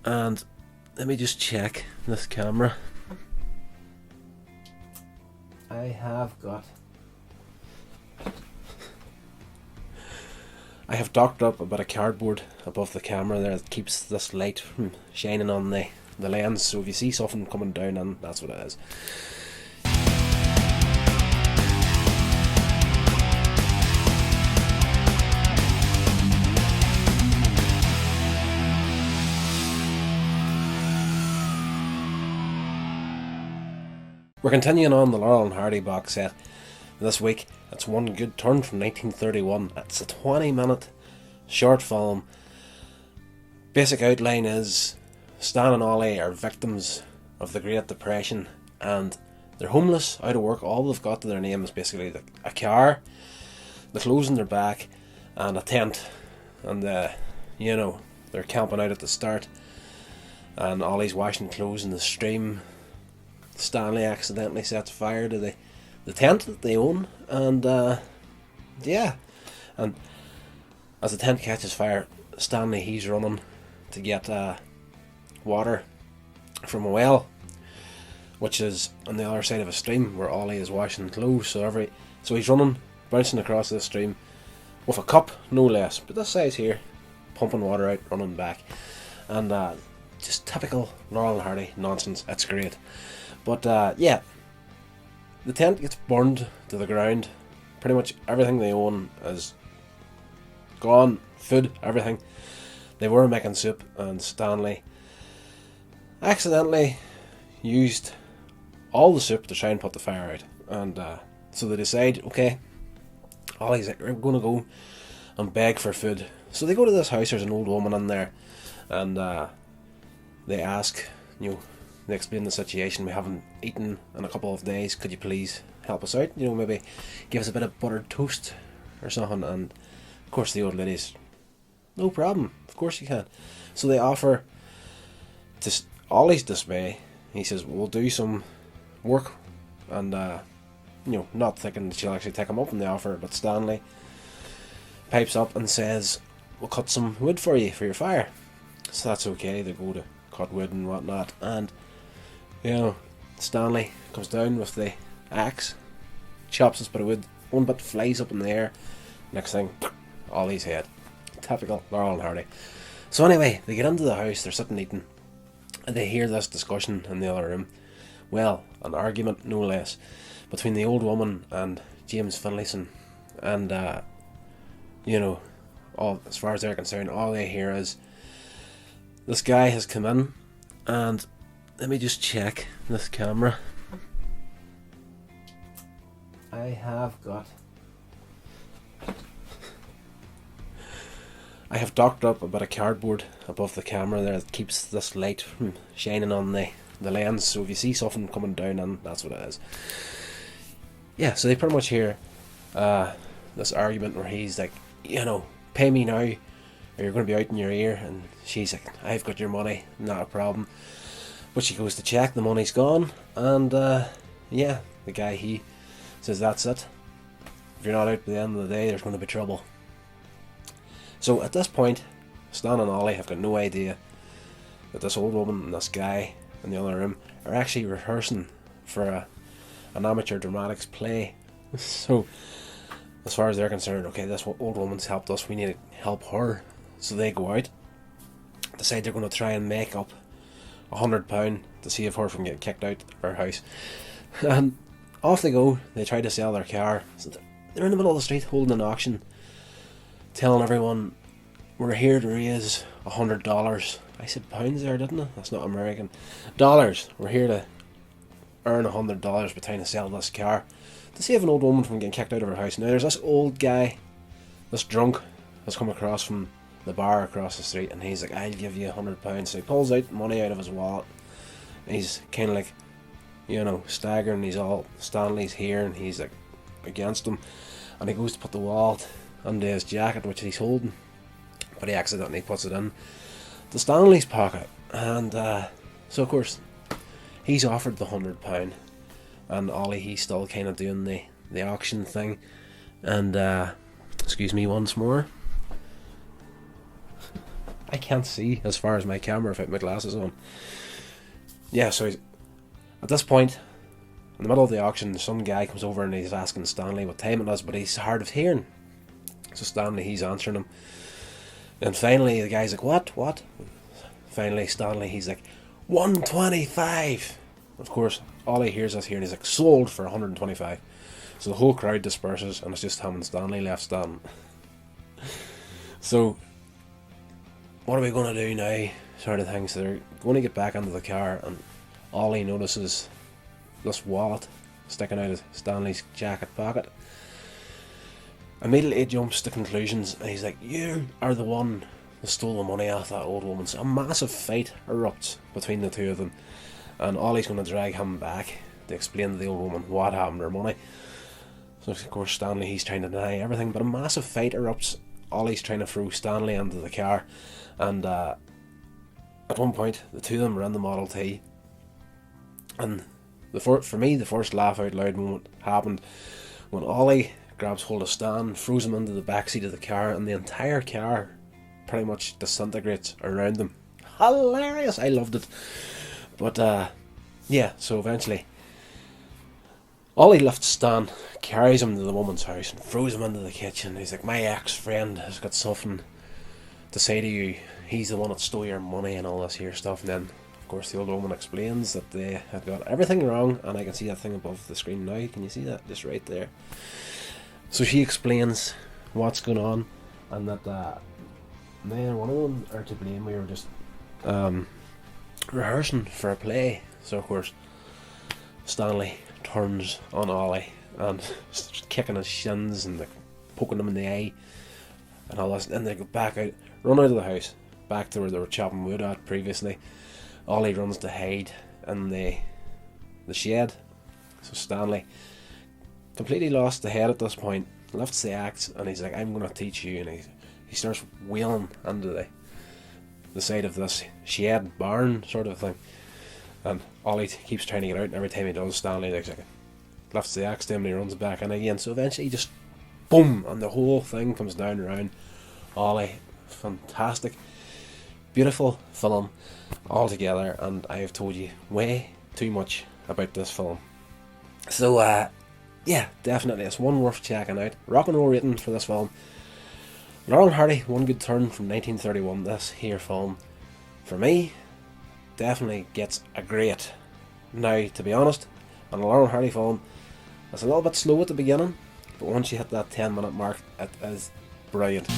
And let me just check this camera. I have docked up a bit of cardboard above the camera there that keeps this light from shining on the lens, so if you see something coming down, then that's what it is. We're continuing on the Laurel and Hardy box set. This week, it's One Good Turn from 1931. It's a 20-minute short film. Basic outline is Stan and Ollie are victims of the Great Depression and they're homeless, out of work. All they've got to their name is basically a car, the clothes on their back, and a tent. And they're camping out at the start. And Ollie's washing clothes in the stream. Stanley accidentally sets fire to the tent that they own, and and as the tent catches fire, Stanley, he's running to get water from a well, which is on the other side of a stream where Ollie is washing clothes. So he's running, bouncing across this stream with a cup, no less, but this size here, pumping water out, running back, and just typical Laurel and Hardy nonsense. It's great, but the tent gets burned to the ground. Pretty much everything they own is gone. Food, everything. They were making soup, and Stanley accidentally used all the soup to try and put the fire out. And so they decide, okay, Ollie's like, we're going to go and beg for food. So they go to this house. There's an old woman in there, and they ask, they explain the situation. We haven't eaten in a couple of days. Could you please help us out? Maybe give us a bit of buttered toast or something. And of course the old lady's, no problem. Of course you can. So they offer, to Ollie's dismay, he says, we'll do some work. And, not thinking that she'll actually take him up on the offer. But Stanley pipes up and says, we'll cut some wood for you for your fire. So that's okay. They go to cut wood and whatnot. And Stanley comes down with the axe, chops this bit of wood, one bit flies up in the air, next thing, Ollie's head. Typical Laurel and Hardy. So anyway, they get into the house, they're sitting eating, and they hear this discussion in the other room. Well, an argument, no less, between the old woman and James Finlayson. And, as far as they're concerned, all they hear is, this guy has come in, and let me just check this camera. I have docked up a bit of cardboard above the camera there that keeps this light from shining on the lens, so if you see something coming down, then that's what it is. Yeah, so they pretty much hear this argument where he's like, pay me now or you're going to be out in your ear, and she's like, I've got your money, not a problem. But she goes to check, the money's gone, and the guy, he says, that's it. If you're not out by the end of the day, there's going to be trouble. So at this point, Stan and Ollie have got no idea that this old woman and this guy in the other room are actually rehearsing for an amateur dramatics play. So as far as they're concerned, okay, this old woman's helped us, we need to help her. So they go out, decide they're going to try and make up £100 to save her from getting kicked out of her house. And off they go. They try to sell their car. So they're in the middle of the street holding an auction, telling everyone, we're here to raise $100. I said pounds there, didn't I? That's not American. Dollars. We're here to earn $100 by trying to sell this car to save an old woman from getting kicked out of her house. Now there's this old guy, this drunk, has come across from the bar across the street, and he's like, I'll give you £100. So he pulls out money out of his wallet, and he's kind of like, staggering. He's all, Stanley's here, and he's like against him, and he goes to put the wallet under his jacket, which he's holding, but he accidentally puts it in to Stanley's pocket. And so of course he's offered the £100, and Ollie, he's still kind of doing the auction thing. And excuse me once more. I can't see as far as my camera without my glasses on. Yeah, so at this point, in the middle of the auction, some guy comes over and he's asking Stanley what time it is, but he's hard of hearing. So Stanley, he's answering him. And finally, the guy's like, what? Finally, Stanley, he's like, 125. Of course, Ollie hears us here and he's like, sold for 125. So the whole crowd disperses and it's just him and Stanley left standing. So, what are we going to do now? Sort of thing. So they're going to get back into the car and Ollie notices this wallet sticking out of Stanley's jacket pocket. Immediately jumps to conclusions and he's like, you are the one that stole the money off that old woman. So a massive fight erupts between the two of them and Ollie's going to drag him back to explain to the old woman what happened to her money. So of course Stanley, he's trying to deny everything, but a massive fight erupts. Ollie's trying to throw Stanley into the car and at one point the two of them are in the Model T and for me the first laugh out loud moment happened when Ollie grabs hold of Stan, throws him into the backseat of the car, and the entire car pretty much disintegrates around them. Hilarious! I loved it. But, yeah, so eventually, Ollie lifts Stan, carries him to the woman's house, and throws him into the kitchen. He's like, my ex-friend has got something to say to you. He's the one that stole your money and all this here stuff. And then, of course, the old woman explains that they had got everything wrong, and I can see that thing above the screen now. Can you see that? Just right there. So she explains what's going on and that me and one of them are to blame. We were just rehearsing for a play. So of course Stanley turns on Ollie and starts kicking his shins and like, poking him in the eye and all this. And they go back out, run out of the house, back to where they were chopping wood at previously. Ollie runs to hide in the shed. So Stanley, completely lost the head at this point, lifts the axe and he's like, I'm going to teach you. And he starts wheeling into the side of this shed barn sort of thing. And Ollie keeps trying to get out, and every time he does, Stanley lifts the axe to him and he runs back in again. So eventually he just boom, and the whole thing comes down around Ollie. Fantastic, beautiful film altogether, and I have told you way too much about this film. So yeah, definitely it's one worth checking out. Rock and roll rating for this film. Laurel and Hardy, One Good Turn from 1931. This here film, for me, definitely gets a great. Now, to be honest, on a Laurel and Hardy film, it's a little bit slow at the beginning, but once you hit that 10-minute mark, it is brilliant.